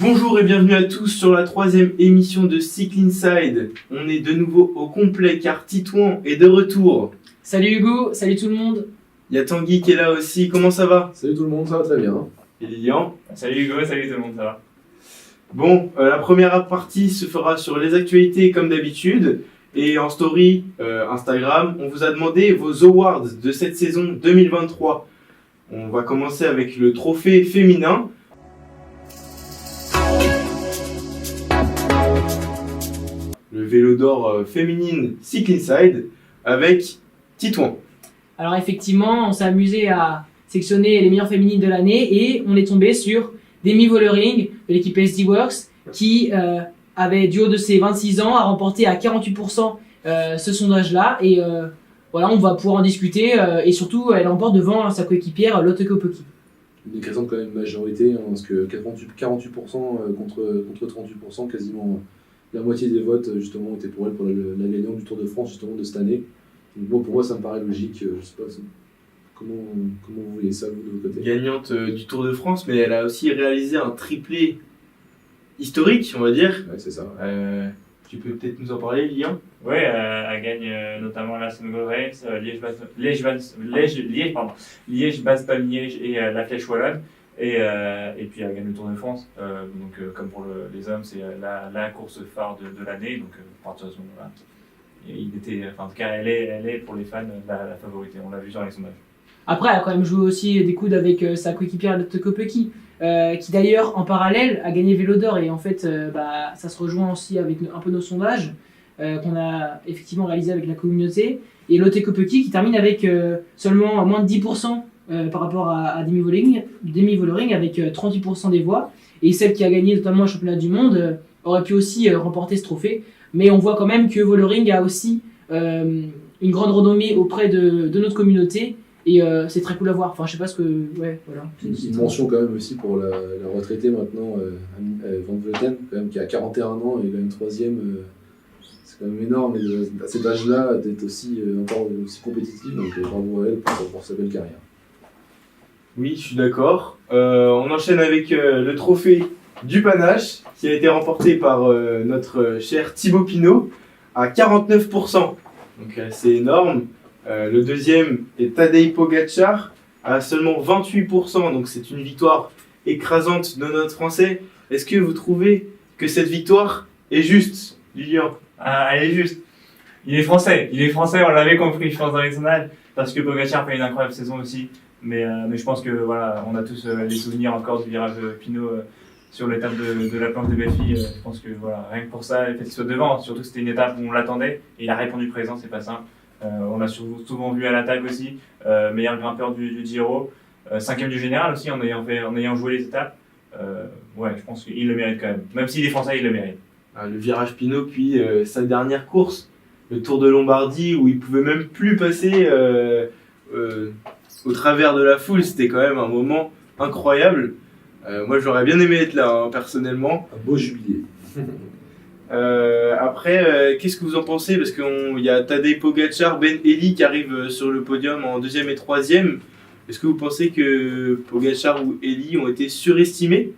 Bonjour et bienvenue à tous sur la 3e émission de Cycle Inside. On est de nouveau au complet car Titouan est de retour. Salut Hugo, salut tout le monde. Il y a Tanguy qui est là aussi, comment ça va? Salut tout le monde, ça va très bien. Et Lilian. Salut Hugo, salut tout le monde, ça va? Bon, la première partie se fera sur les actualités comme d'habitude. Et en story Instagram, on vous a demandé vos awards de cette saison 2023. On va commencer avec le trophée féminin. Le vélo d'or féminine Cycle Inside avec Titouan. Alors effectivement, on s'est amusé à sélectionner les meilleures féminines de l'année et on est tombé sur Demi Vollering de l'équipe SD Works qui avait du haut de ses 26 ans a remporté à 48% ce sondage-là et voilà, on va pouvoir en discuter et surtout elle remporte devant sa coéquipière Lotte Kopecky. Une écrasante quand même majorité, parce que 48% contre 38%, quasiment la moitié des votes justement étaient pour elle pour la gagnante du Tour de France justement de cette année. Donc bon, pour moi ça me paraît logique, je sais pas comment vous voyez ça vous de votre côté. Gagnante du Tour de France, mais elle a aussi réalisé un triplé historique, on va dire. Ouais, c'est ça. Tu peux peut-être nous en parler, Lilian? Oui, elle gagne notamment la Gold Race, Liège-Bastogne-Liège et la Flèche Wallonne. Et puis elle gagne le Tour de France. Donc comme pour les hommes, c'est la course phare de l'année. Donc à partir de ce moment-là, en tout cas, elle est pour les fans la favorite. On l'a vu sur les sondages. Après, elle a quand même joué aussi des coudes avec sa coéquipière Lotte Kopecky, qui d'ailleurs en parallèle a gagné Vélo d'or et en fait ça se rejoint aussi avec un peu nos sondages qu'on a effectivement réalisé avec la communauté. Et Lotte Kopecky qui termine avec seulement moins de 10% par rapport à Demi Vollering avec 38% des voix. Et celle qui a gagné notamment le championnat du monde aurait pu aussi remporter ce trophée. Mais on voit quand même que Vollering a aussi une grande renommée auprès de notre communauté. Et c'est très cool à voir. Enfin, je sais pas ce que. Ouais, voilà. Une mention quand même aussi pour la retraitée maintenant, Van Vleuten, quand même, qui a 41 ans et quand même 3ème. C'est quand même énorme. Et à cet âge-là, d'être encore aussi compétitif. Donc bravo à elle pour sa belle carrière. Oui, je suis d'accord. On enchaîne avec le trophée du panache qui a été remporté par notre cher Thibaut Pinot à 49%. Donc c'est énorme. Le deuxième est Tadej Pogačar à seulement 28%. Donc c'est une victoire écrasante de notre Français. Est-ce que vous trouvez que cette victoire est juste, Lilian? Elle est juste. Il est français, on l'avait compris, je pense, dans les sondages, parce que Pogačar fait une incroyable saison aussi. Mais je pense que voilà, on a tous les souvenirs encore du virage Pinot sur l'étape de la planche de Belfi. Je pense que voilà, rien que pour ça, le fait qu'il soit devant, surtout que c'était une étape où on l'attendait, et il a répondu présent, c'est pas simple. On l'a souvent vu à l'attaque aussi, meilleur grimpeur du Giro, 5ème du général aussi en ayant joué les étapes. Ouais, je pense qu'il le mérite quand même s'il est français, il le mérite. Le virage Pinot, puis sa dernière course, le Tour de Lombardie, où il pouvait même plus passer au travers de la foule. C'était quand même un moment incroyable. Moi, j'aurais bien aimé être là, personnellement. Un beau jubilé. Après, qu'est-ce que vous en pensez? Parce qu'il y a Tadej Pogačar, Ben Eli qui arrivent sur le podium en 2e et 3e. Est-ce que vous pensez que Pogačar ou Eli ont été sous-estimés,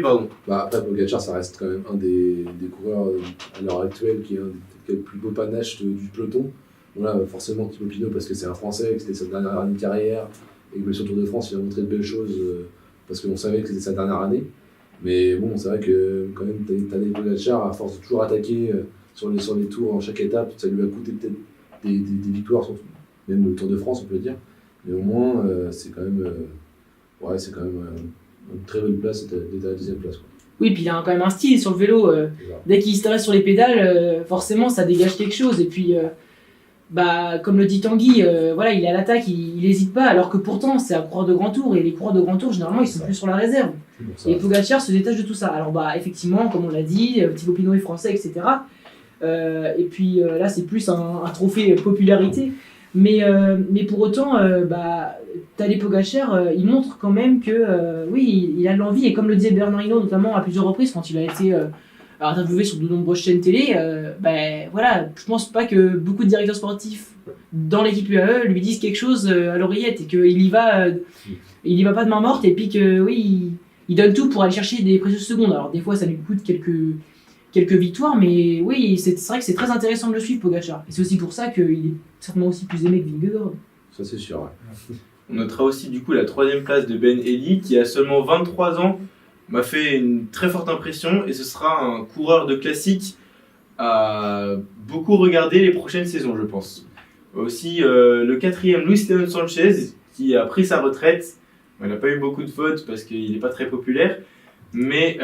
pardon? Après, Pogačar, ça reste quand même un des coureurs à l'heure actuelle qui est un des plus beaux panaches du peloton. Voilà, forcément Thibaut Pinot parce que c'est un Français, que c'était sa dernière année de carrière et que sur le Tour de France il a montré de belles choses parce qu'on savait que c'était sa dernière année. Mais bon, c'est vrai que quand même Tadej Pogačar, à force de toujours attaquer sur les tours en chaque étape, ça lui a coûté peut-être des victoires, surtout même le Tour de France on peut dire. Mais au moins c'est quand même une très belle place d'être à la 10e place, quoi. Oui, puis il a quand même un style sur le vélo. Dès qu'il se dresse sur les pédales, forcément ça dégage quelque chose. Et puis, comme le dit Tanguy, voilà, il est à l'attaque, il n'hésite pas. Alors que pourtant, c'est un coureur de grand tour. Et les coureurs de grand tour, généralement, ils sont plus sur la réserve. Et Pogačar se détache de tout ça. Alors, effectivement, comme on l'a dit, Thibaut Pinot est français, etc. Et puis là, c'est plus un trophée popularité. Mais pour autant, Tadej Pogačar, il montre quand même que oui, il a de l'envie. Et comme le disait Bernard Hinault, notamment à plusieurs reprises, quand il a été interviewé sur de nombreuses chaînes télé, voilà, je pense pas que beaucoup de directeurs sportifs dans l'équipe UAE lui disent quelque chose à l'oreillette et qu'il y va pas de main morte. Et puis que oui, il donne tout pour aller chercher des précieuses secondes. Alors des fois ça lui coûte quelques victoires, mais oui, c'est vrai que c'est très intéressant de le suivre, Pogacar. Et c'est aussi pour ça qu'il est certainement aussi plus aimé que Vingegaard. Ça, c'est sûr. Ouais. On notera aussi du coup la 3e place de Ben Eli qui a seulement 23 ans, m'a fait une très forte impression et ce sera un coureur de classique à beaucoup regarder les prochaines saisons, je pense. Aussi le 4e Luis León Sanchez qui a pris sa retraite. Il n'a pas eu beaucoup de votes parce qu'il n'est pas très populaire, mais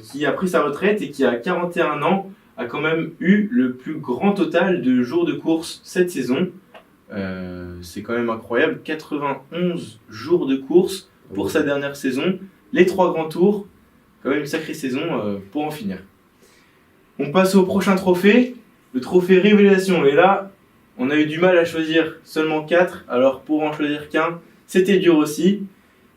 qui a pris sa retraite et qui à 41 ans a quand même eu le plus grand total de jours de course cette saison. C'est quand même incroyable, 91 jours de course pour sa dernière saison, les 3 grands tours, quand même une sacrée saison pour en finir. On passe au prochain trophée, le trophée Révélation, et là on a eu du mal à choisir seulement 4, alors pour en choisir qu'un, c'était dur aussi,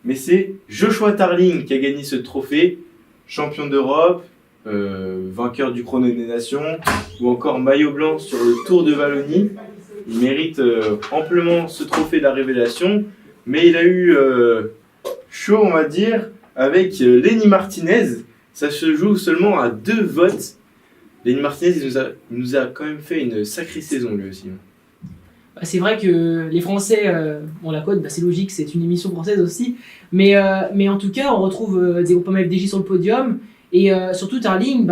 mais c'est Joshua Tarling qui a gagné ce trophée, champion d'Europe, vainqueur du Chrono des Nations, ou encore maillot blanc sur le Tour de Wallonie. Il mérite amplement ce trophée de la Révélation, mais il a eu chaud, on va dire, avec Lenny Martinez. Ça se joue seulement à 2 votes. Lenny Martinez, il nous a quand même fait une sacrée saison lui aussi. C'est vrai que les Français ont la cote, c'est logique, c'est une émission française aussi. Mais en tout cas, on retrouve des Groupama FDJ sur le podium. Et surtout Tarling,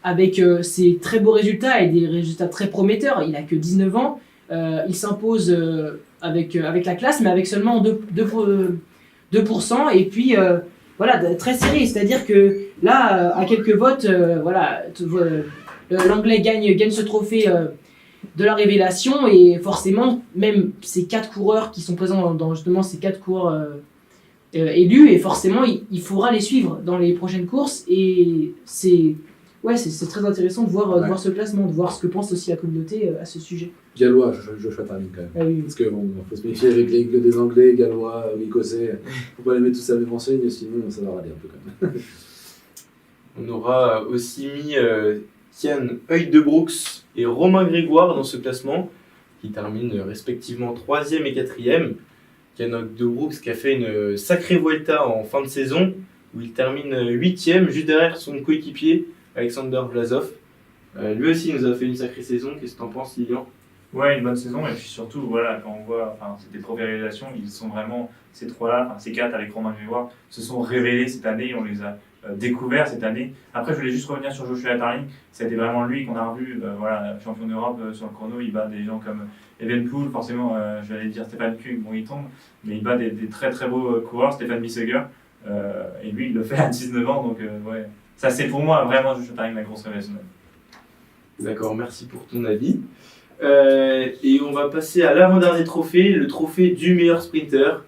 avec ses très beaux résultats et des résultats très prometteurs, il a que 19 ans. Il s'impose avec la classe, mais avec seulement 2%. Et puis, voilà, très serré. C'est-à-dire que là, à quelques votes, voilà, l'Anglais gagne ce trophée de la Révélation. Et forcément, même ces 4 coureurs qui sont présents dans justement ces 4 coureurs élus, et forcément, il faudra les suivre dans les prochaines courses. Et c'est très intéressant de voir ce classement, de voir ce que pense aussi la communauté à ce sujet. Gallois, Joshua Tarling quand même. Ah oui. Parce qu'il faut se méfier avec les des Anglais, Gallois, Écossais. Faut pas les mettre tous à la même enseigne, sinon ça va râler un peu quand même. On aura aussi mis Kian Brooks et Romain Grégoire dans ce classement, qui terminent respectivement 3e et 4e. Kian Brooks qui a fait une sacrée Vuelta en fin de saison, où il termine 8e, juste derrière son coéquipier, Alexander Vlasov. Lui aussi nous a fait une sacrée saison. Qu'est-ce que tu en penses, Lilian ? Ouais, une bonne saison, et puis surtout, voilà, quand on voit, c'était trophées révélations, ils sont vraiment, ces 3-là, ces 4 avec Romain Grégoire, se sont révélés cette année, on les a découverts cette année. Après, je voulais juste revenir sur Joshua Tarling, c'était vraiment lui qu'on a revu, voilà, champion d'Europe sur le chrono, il bat des gens comme Evenepoel, forcément, j'allais dire Stéphane Kung, bon il tombe, mais il bat des très très beaux coureurs, Stéphane Bissegger, et lui il le fait à 19 ans, donc ouais, ça c'est pour moi vraiment Joshua Tarling la grosse révélation. D'accord, merci pour ton avis. Et on va passer à l'avant-dernier trophée, le trophée du meilleur sprinter.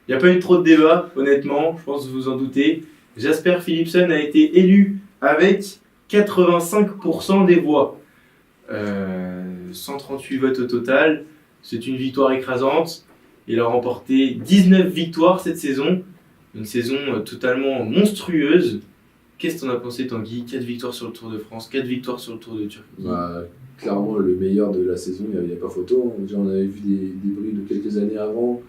Il n'y a pas eu trop de débat, honnêtement, je pense que vous vous en doutez. Jasper Philipsen a été élu avec 85% des voix. 138 votes au total, c'est une victoire écrasante. Il a remporté 19 victoires cette saison, une saison totalement monstrueuse. Qu'est-ce que t'en as pensé, Tanguy ? 4 victoires sur le Tour de France, 4 victoires sur le Tour de Turquie. Clairement, le meilleur de la saison, il n'y avait pas photo. Déjà, on avait vu des bruits de quelques années avant,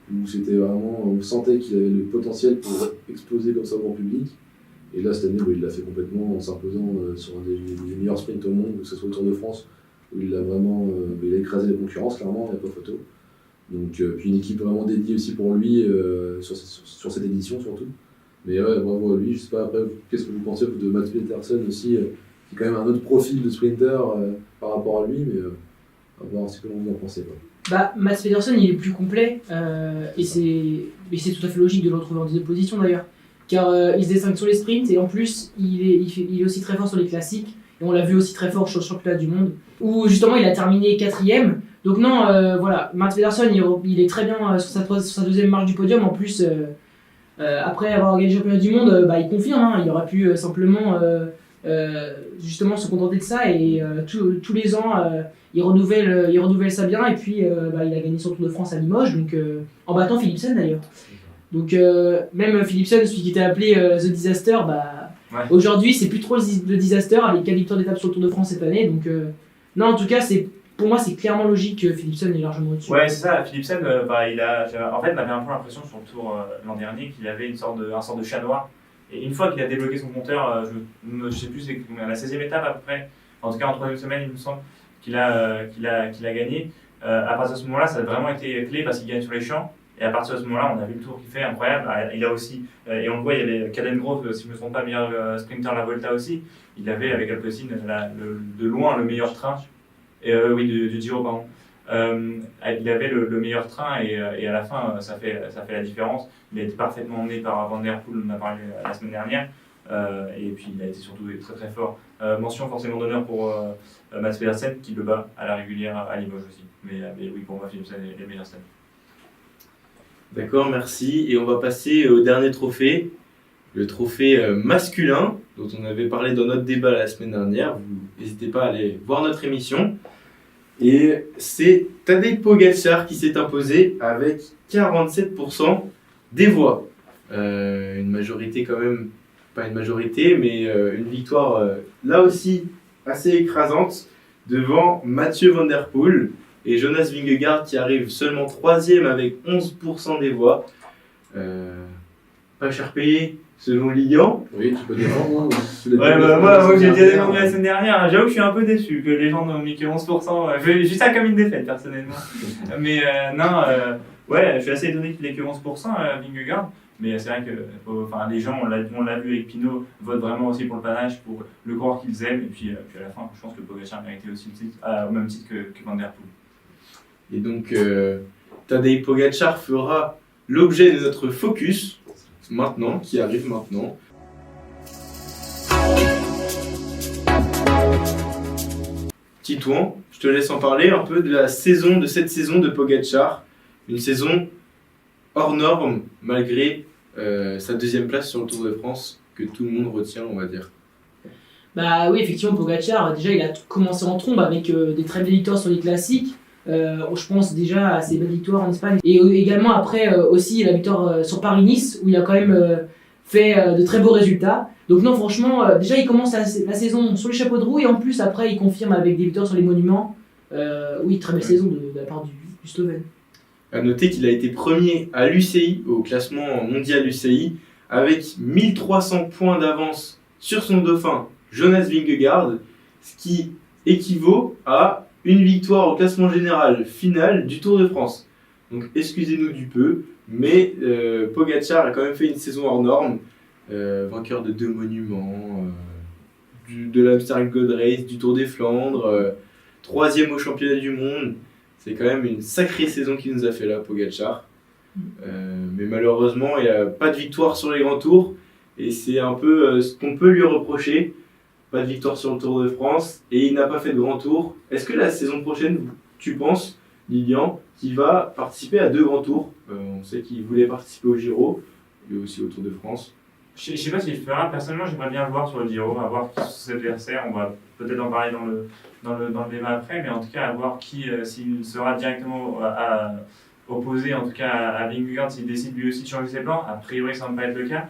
où c'était vraiment, on sentait qu'il avait le potentiel pour exploser comme ça au grand public. Et là, cette année, il l'a fait complètement en s'imposant sur un des meilleurs sprints au monde, que ce soit le Tour de France, où il a vraiment il a écrasé la concurrence, clairement, il n'y a pas photo. Donc, puis une équipe vraiment dédiée aussi pour lui, sur cette édition surtout. Mais ouais, bravo à lui. Je sais pas, après, qu'est-ce que vous pensez de Mats Pedersen aussi, qui est quand même un autre profil de sprinter par rapport à lui, mais à voir ce que vous en pensez. Mats Pedersen, il est plus complet, et c'est tout à fait logique de le retrouver en deuxième position d'ailleurs, car il se distingue sur les sprints, et en plus, il est aussi très fort sur les classiques, et on l'a vu aussi très fort sur le championnat du monde, où justement il a terminé 4e. Donc non, voilà, Mats Pedersen, il est très bien sur sa deuxième marche du podium. En plus, après avoir gagné le championnat du monde, il confirme, il aurait pu simplement justement se contenter de ça, et tous les ans il renouvelle ça bien, et puis il a gagné son Tour de France à Limoges, donc en battant Philipsen d'ailleurs. Donc même Philipsen, celui qui était appelé The Disaster, aujourd'hui c'est plus trop le Disaster, avec 4 victoires d'étape sur le Tour de France cette année. Donc non, en tout cas pour moi c'est clairement logique que Philipsen est largement au-dessus. Ouais, c'est ça, Philipsen, en fait on avait un peu l'impression sur le Tour l'an dernier qu'il avait un sorte de chat noir. Et une fois qu'il a débloqué son compteur, je sais plus c'est combien, la 16e étape à peu près, en tout cas en 3e semaine, il me semble, qu'il a gagné. À partir de ce moment-là, ça a vraiment été clé parce qu'il gagne sur les champs. Et à partir de ce moment-là, on a vu le tour qu'il fait, incroyable. Il a aussi, et on le voit, il y avait Caden Grove, si je ne me trompe pas, meilleur sprinter de la Volta aussi. Il avait avec Alpecin de loin le meilleur train, du Giro, pardon. Il avait le meilleur train et à la fin, ça fait la différence. Il a été parfaitement emmené par Van Der Poel, on en a parlé la semaine dernière. Et puis il a été surtout très très fort. Mention forcément d'honneur pour Mats Pedersen qui le bat à la régulière à Limoges aussi. Mais oui, pour moi, Philipsen est les meilleurs stats. D'accord, merci. Et on va passer au dernier trophée, le trophée masculin, dont on avait parlé dans notre débat la semaine dernière. Vous n'hésitez pas à aller voir notre émission. Et c'est Tadej Pogačar qui s'est imposé avec 47% des voix. Une majorité quand même, pas une majorité, mais une victoire là aussi assez écrasante devant Mathieu Van Der Poel et Jonas Vingegaard qui arrive seulement 3e avec 11% des voix. Pas cher payé selon Lilian. Oui, tu peux défendre. Moi j'ai déjà défendu la semaine dernière. J'avoue que je suis un peu déçu que les gens n'ont mis que 11%. Je vis ça comme une défaite personnellement. Mais je suis assez étonné qu'il ait que 11% Vingegaard. Mais c'est vrai que les gens, on l'a vu avec Pinot, votent vraiment aussi pour le panache, pour le coureur qu'ils aiment. Et puis à la fin, je pense que Pogačar méritait aussi le titre, au même titre que Van Der Poel. Et donc, Tadej Pogačar fera l'objet de notre focus maintenant, qui arrive maintenant. Titouan, je te laisse en parler un peu de cette saison de Pogačar. Une saison hors norme, malgré sa 2e place sur le Tour de France, que tout le monde retient, on va dire. Bah oui, effectivement, Pogačar, déjà, il a commencé en trombe avec des très belles victoires sur les classiques. Je pense déjà à ses belles victoires en Espagne. Et également après aussi la victoire sur Paris-Nice, où il a quand même fait de très beaux résultats. Donc non, franchement, déjà, il commence la saison sur les chapeaux de roue, et en plus, après, il confirme avec des victoires sur les monuments. Oui, très belle saison de la part du Slovène. À noter qu'il a été premier à l'UCI, au classement mondial UCI, avec 1300 points d'avance sur son dauphin Jonas Vingegaard, ce qui équivaut à une victoire au classement général final du Tour de France. Donc excusez-nous du peu, mais Pogačar a quand même fait une saison hors norme, vainqueur de 2 monuments, de l'Amstel Gold Race, du Tour des Flandres, 3e au championnat du monde. C'est quand même une sacrée saison qu'il nous a fait là, Pogačar. Mais malheureusement, il n'y a pas de victoire sur les grands tours. Et c'est un peu ce qu'on peut lui reprocher. Pas de victoire sur le Tour de France. Et il n'a pas fait de grand tour. Est-ce que la saison prochaine, tu penses, Lilian, qu'il va participer à 2 grands tours? On sait qu'il voulait participer au Giro, et aussi au Tour de France. Je ne sais pas s'il le fera. Personnellement, j'aimerais bien le voir sur le Giro, à voir qui sont ses adversaires. On va peut-être en parler dans le débat après, mais en tout cas, à voir s'il sera directement opposé en tout cas à Vingegaard, s'il décide lui aussi de changer ses plans. A priori, ça ne va pas être le cas.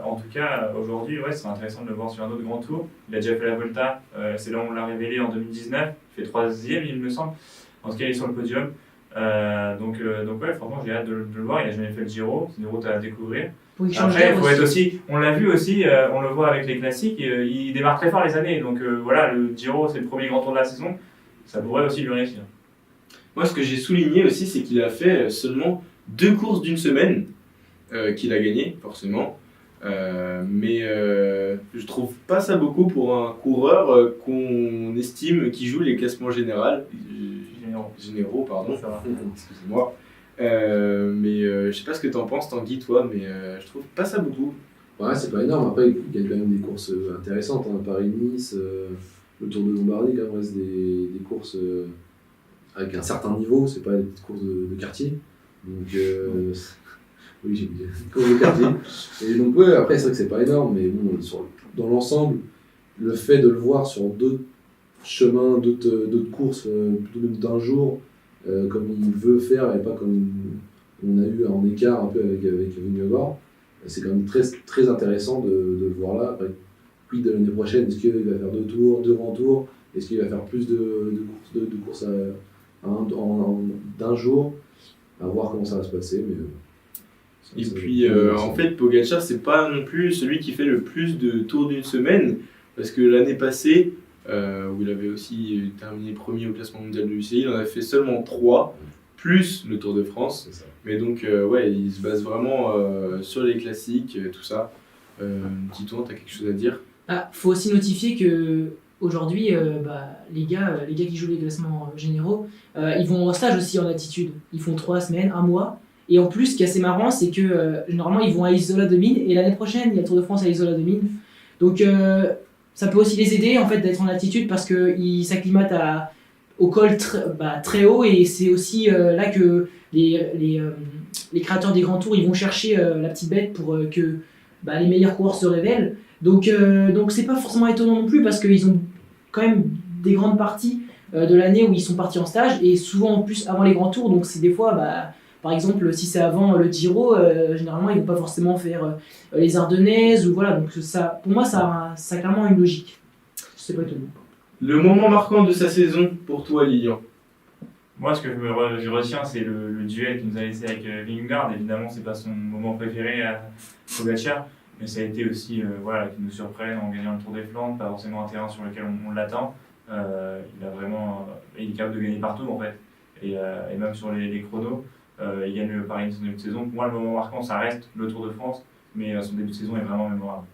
En tout cas, aujourd'hui, c'est intéressant de le voir sur un autre grand tour. Il a déjà fait la Volta, c'est là où on l'a révélé en 2019. Il fait 3e, il me semble. En tout cas, il est sur le podium. Donc franchement, j'ai hâte de le voir. Il n'a jamais fait le Giro, c'est une route à découvrir. Après, il faut être aussi, on l'a vu aussi, on le voit avec les classiques, il démarre très fort les années. Donc le Giro, c'est le premier grand tour de la saison. Ça pourrait aussi lui réussir. Moi, ce que j'ai souligné aussi, c'est qu'il a fait seulement 2 courses d'une semaine qu'il a gagné, forcément. Mais je trouve pas ça beaucoup pour un coureur qu'on estime qui joue les classements généraux, pardon. Excusez-moi. Mais je sais pas ce que t'en penses, Tanguy, toi, mais je trouve pas ça beaucoup. Ouais, c'est pas énorme. Après, il gagne quand même des courses intéressantes. Paris-Nice, le Tour de Lombardie, quand même, reste des courses avec un certain niveau. C'est pas des petites courses de quartier. Donc, oui, j'ai dit des courses de quartier. Et donc, après, c'est vrai que c'est pas énorme, mais bon, dans l'ensemble, le fait de le voir sur d'autres chemins, d'autres courses, plutôt même d'un jour, comme il veut faire et pas comme on a eu en écart un peu avec Vingegaard, c'est quand même très, très intéressant de le voir là. Après, puis de l'année prochaine, est-ce qu'il va faire 2 grands tours? Est-ce qu'il va faire plus de courses d'un jour? À voir comment ça va se passer, mais Et puis, en fait, Pogacar, c'est pas non plus celui qui fait le plus de tours d'une semaine, parce que l'année passée, où il avait aussi terminé premier au classement mondial de l'UCI, il en a fait seulement 3, plus le Tour de France. C'est ça. Mais donc, ouais, il se base vraiment sur les classiques, tout ça. Titouan, t'as quelque chose à dire? Faut aussi notifier que aujourd'hui, les gars qui jouent les classements généraux, ils vont en stage aussi en altitude. Ils font 3 semaines, 1 mois. Et en plus, ce qui est assez marrant, c'est que normalement, ils vont à Isola de Mine. Et l'année prochaine, il y a le Tour de France à Isola de Mine. Donc, ça peut aussi les aider en fait d'être en altitude parce qu'ils s'acclimatent au col très haut. Et c'est aussi là que les créateurs des grands tours ils vont chercher la petite bête pour que les meilleurs coureurs se révèlent. Donc c'est pas forcément étonnant non plus parce qu'ils ont quand même des grandes parties de l'année où ils sont partis en stage et souvent en plus avant les grands tours. Donc c'est des fois, par exemple, si c'est avant le Giro, généralement ils vont pas forcément faire les Ardennaises ou voilà. Donc ça, pour moi, ça a clairement une logique. C'est pas étonnant. Le moment marquant de sa saison pour toi, Lilian? Moi, ce que je retiens, c'est le duel qu'il nous a laissé avec Vingegaard. Évidemment, c'est pas son moment préféré à Pogacar, mais ça a été aussi qu'il nous surprenne en gagnant le Tour des Flandres, pas forcément un terrain sur lequel on l'attend. Il est capable de gagner partout en fait, et même sur les chronos. Il gagne le Paris son début de saison. Pour moi, le moment marquant, ça reste le Tour de France, mais son début de saison est vraiment mémorable.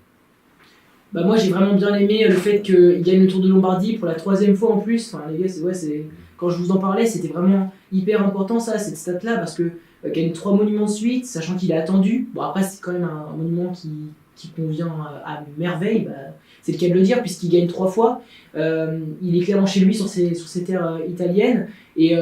Moi, j'ai vraiment bien aimé le fait qu'il gagne le Tour de Lombardie pour la 3e fois en plus. Enfin, les gars, quand je vous en parlais, c'était vraiment hyper important ça, cette stat-là, parce que gagner 3 monuments de suite, sachant qu'il est attendu. Bon, après, c'est quand même un monument qui convient à merveille, c'est le cas de le dire, puisqu'il gagne 3 fois. Il est clairement chez lui sur ces terres italiennes. Et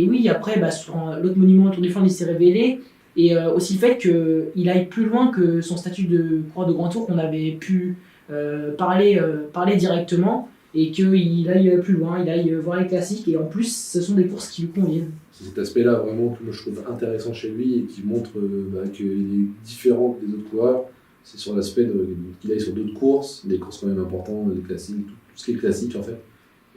oui, après, sur l'autre monument, le Tour du Flandre, il s'est révélé. Et aussi le fait qu'il aille plus loin que son statut de coureur de grand tour qu'on avait pu parler directement, et qu'il aille plus loin, il aille voir les classiques, et en plus ce sont des courses qui lui conviennent. C'est cet aspect-là vraiment que moi, je trouve intéressant chez lui et qui montre qu'il est différent des autres coureurs. C'est sur l'aspect qu'il aille sur d'autres courses, des courses quand même importantes, des classiques, tout ce qui est classique en fait.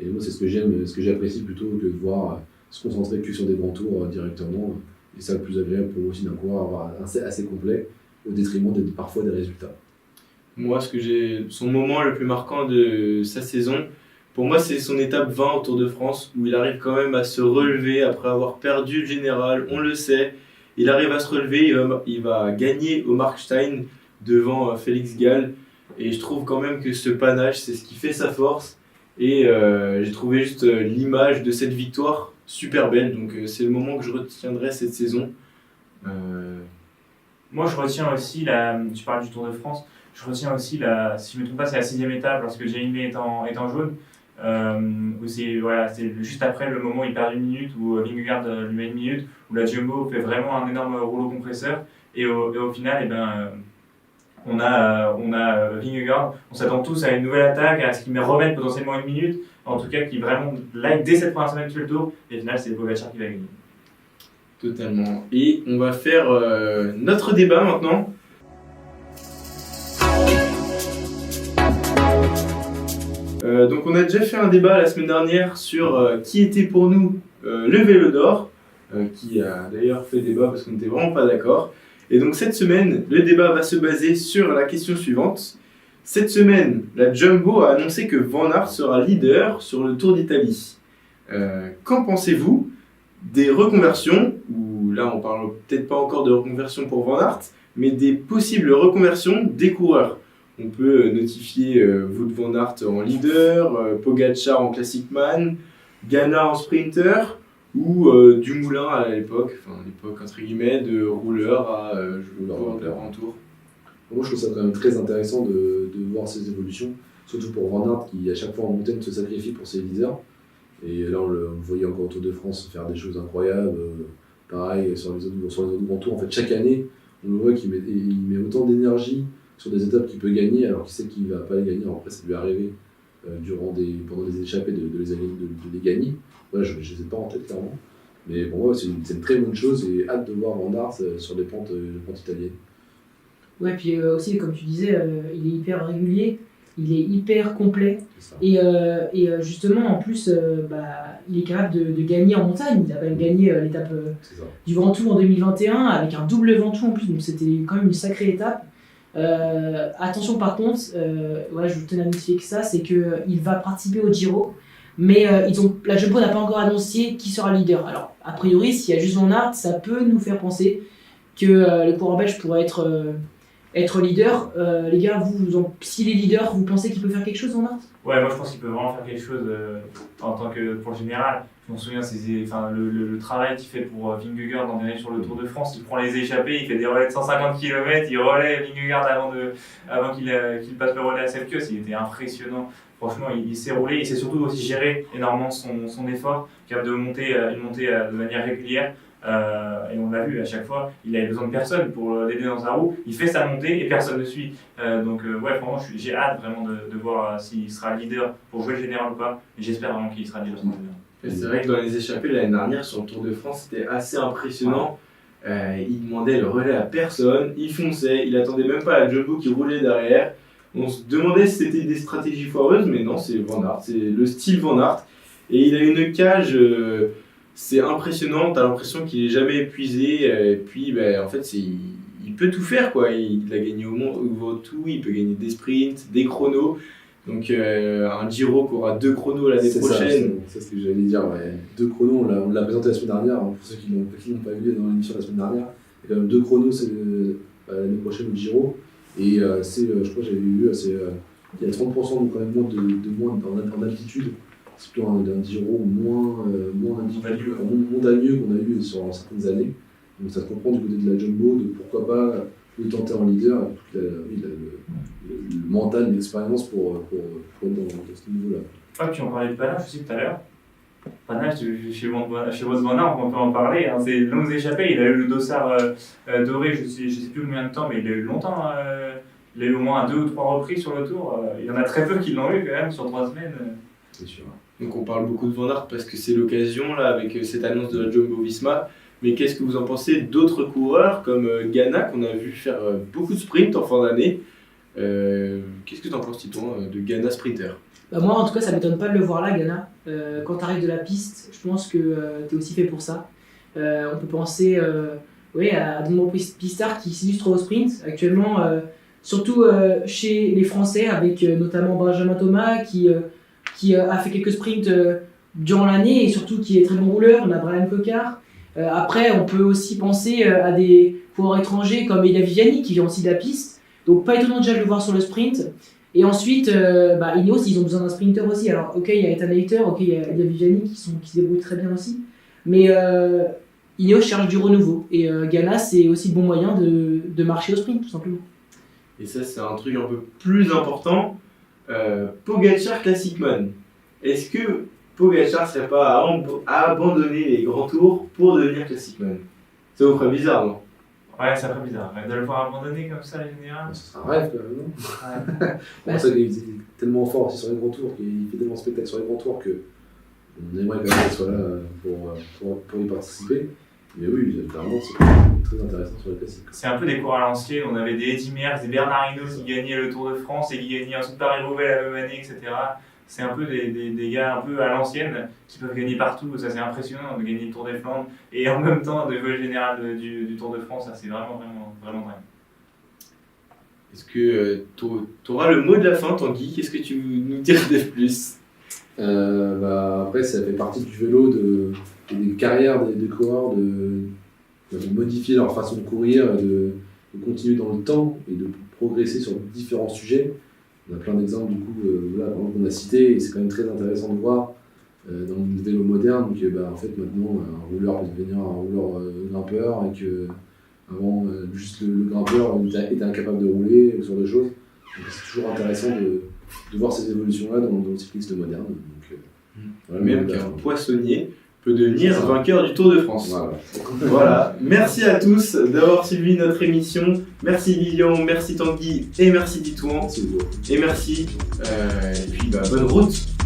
Et moi c'est ce que j'aime, ce que j'apprécie plutôt que de voir se concentrer que sur des grands tours directement. Et ça le plus agréable pour moi aussi d'un coureur avoir assez complet au détriment parfois des résultats. Moi, son moment le plus marquant de sa saison, pour moi, c'est son étape 20 au Tour de France, où il arrive quand même à se relever après avoir perdu le général, on le sait. Il arrive à se relever, il va gagner au Markstein devant Félix Gall. Et je trouve quand même que ce panache, c'est ce qui fait sa force. Et j'ai trouvé juste l'image de cette victoire super belle. Donc c'est le moment que je retiendrai cette saison. Moi, je retiens aussi, tu parles du Tour de France, je retiens aussi, si je ne me trompe pas, c'est la 6e étape, lorsque Jayme est en jaune, où c'est juste après le moment où il perd 1 minute, où Vingegaard lui met 1 minute, où la Jumbo fait vraiment un énorme rouleau compresseur, et au final, on a Vingegaard, on s'attend tous à une nouvelle attaque, à ce qu'il remette potentiellement 1 minute, en tout cas qui vraiment, là, dès cette première semaine, tue le tour, et au final, c'est Pogacar qui va gagner. Totalement. Et on va faire notre débat maintenant. Donc on a déjà fait un débat la semaine dernière sur qui était pour nous le vélo d'or, qui a d'ailleurs fait débat parce qu'on n'était vraiment pas d'accord. Et donc cette semaine, le débat va se baser sur la question suivante. Cette semaine, la Jumbo a annoncé que Van Aert sera leader sur le Tour d'Italie. Qu'en pensez-vous des reconversions, ou là on parle peut-être pas encore de reconversion pour Van Aert, mais des possibles reconversions des coureurs? On peut notifier Wout van Aert en leader, Pogacar en Classic Man, Ganna en sprinter, ou Dumoulin à l'époque entre guillemets, de rouleur à joueur de grand tour. Moi je trouve ça quand même très intéressant de voir ces évolutions, surtout pour Van Aert qui à chaque fois en montagne se sacrifie pour ses leaders. Et là on le voyait encore au Tour de France faire des choses incroyables, pareil sur les autres grands tours. En fait chaque année on le voit qu'il met autant d'énergie sur des étapes qu'il peut gagner alors qu'il sait qu'il ne va pas les gagner. Alors après ça lui est arrivé pendant les échappées de les gagner. Voilà, je ne les ai pas en tête clairement. Mais pour moi c'est une très bonne chose et hâte de voir Van Aert sur les pentes italiennes. Ouais, puis aussi comme tu disais, il est hyper régulier. il est hyper complet. C'est ça. Et justement, en plus, il est capable de gagner en montagne. Il a même gagné l'étape C'est ça. du Ventoux en 2021 avec un double Ventoux en plus, donc c'était quand même une sacrée étape. Attention par contre, je tenais à notifier que ça, c'est qu'il va participer au Giro, mais la Jumbo n'a pas encore annoncé qui sera leader. Alors, a priori, s'il y a juste Van Aert, ça peut nous faire penser que le coureur belge pourrait être leader. Les gars, s'il est leader, vous pensez qu'il peut faire quelque chose, Van Aert ? Ouais, moi je pense qu'il peut vraiment faire quelque chose en tant que pour le général. Je me souviens le travail qu'il fait pour Vingegaard dans sur le Tour de France. Il prend les échappées, il fait des relais de 150 km, il relaie Vingegaard avant qu'il passe le relais à Sepkus. Il était impressionnant. Franchement, il s'est roulé, il s'est surtout aussi géré énormément son effort, capable de monter de manière régulière. Et on l'a vu à chaque fois, il avait besoin de personne pour l'aider dans sa roue. Il fait sa montée et personne ne suit. Vraiment, j'ai hâte vraiment de voir s'il sera leader pour jouer le général ou pas. Et j'espère vraiment qu'il sera leader. Et c'est vrai que dans les échappées l'année dernière sur le Tour de France, c'était assez impressionnant. Il demandait le relais à personne, il fonçait, il attendait même pas la Jumbo qui roulait derrière. On se demandait si c'était des stratégies foireuses, mais non, c'est Van Aert, c'est le style Van Aert. Et il a une cage, c'est impressionnant, t'as l'impression qu'il est jamais épuisé. Et puis, en fait, il peut tout faire, quoi. Il a gagné au Ventoux, il peut gagner des sprints, des chronos. Donc, un Giro qui aura 2 chronos l'année prochaine. C'est ce que j'allais dire, ouais. 2 chronos, on l'a présenté la semaine dernière, hein, pour ceux qui n'ont pas vu dans l'émission la semaine dernière. Il y a quand même 2 chronos, c'est l'année prochaine au Giro. Et je crois que j'avais lu, il y a 30% donc quand même moins en altitude. C'est plutôt un Giro moins montagneux qu'on a eu sur certaines années. Donc ça se comprend du côté de la Jumbo, de pourquoi pas le tenter en leader. Il a le mental, l'expérience pour être dans ce niveau-là. Ah, puis on parlait de Panache aussi tout à l'heure. Panache, chez votre Van Aert, on peut en parler. Hein. C'est longues échappées. Il a eu le dossard doré, je sais plus combien de temps, mais il a eu longtemps. Il a eu au moins 2 ou 3 reprises sur le tour. Il y en a très peu qui l'ont eu quand même sur 3 semaines. C'est sûr. Donc on parle beaucoup de Van Aert parce que c'est l'occasion là avec cette annonce de la Jumbo-Visma. Mais qu'est-ce que vous en pensez d'autres coureurs comme Ganna qu'on a vu faire beaucoup de sprints en fin d'année. Qu'est-ce que tu en penses, Titon, de Ganna sprinter? Moi en tout cas ça m'étonne pas de le voir là, Ganna. Quand tu arrives de la piste, je pense que tu es aussi fait pour ça. On peut penser à Dominique Pistard qui s'illustre au sprint actuellement, surtout chez les Français avec notamment Benjamin Thomas qui a fait quelques sprints durant l'année et surtout qui est très bon rouleur. On a Brian Cocard. Après, on peut aussi penser à des coureurs étrangers comme Elia Viviani qui vient aussi de la piste. Donc pas étonnant déjà de le voir sur le sprint. Et ensuite, Ineos, ils ont besoin d'un sprinter aussi. Alors ok, il y a Ethan Hayter, ok, il y a Elia Viviani qui se débrouillent très bien aussi. Mais Ineos cherche du renouveau. Et Ganna, c'est aussi le bon moyen de marcher au sprint, tout simplement. Et ça, c'est un truc un peu plus important. Pogacar Classic Man. Est-ce que Pogacar serait pas à abandonner les grands tours pour devenir Classic Man? Ça vous ferait bizarre, non? Ouais, ça ferait bizarre. De le voir abandonner comme ça, en général. Ce serait un rêve quand même, non? Pour ça, il est tellement fort aussi sur les grands tours, qu'il fait tellement de spectacles sur les grands tours que on aimerait quand même qu'il soit là pour y participer. Mais oui, clairement, c'est très intéressant sur les classiques. C'est un peu des coureurs à l'ancienne. On avait des Eddy Merckx, des Bernard Hinault qui gagnaient le Tour de France et qui gagnaient ensuite Paris-Roubaix la même année, etc. C'est un peu des gars un peu à l'ancienne qui peuvent gagner partout. Ça, c'est impressionnant de gagner le Tour des Flandres et en même temps de jouer le général du Tour de France. Ça, c'est vraiment dingue. Est-ce que tu auras le mot de la fin, Tanguy? Qu'est-ce que tu veux nous dire de plus? Après, ça fait partie du vélo des carrières des coureurs de modifier leur façon de courir, de continuer dans le temps et de progresser sur différents sujets. On a plein d'exemples du coup, qu'on a cités et c'est quand même très intéressant de voir dans le vélo moderne que en fait maintenant un rouleur peut devenir un rouleur grimpeur et que avant juste le grimpeur était incapable de rouler, ce genre de choses. Donc c'est toujours intéressant de voir ces évolutions-là dans le cyclisme moderne. Donc, même qu'un poissonnier peut devenir vainqueur du Tour de France. Voilà. Merci à tous d'avoir suivi notre émission. Merci Lilian, merci Tanguy et merci Titouan. Et merci. Et puis bonne route.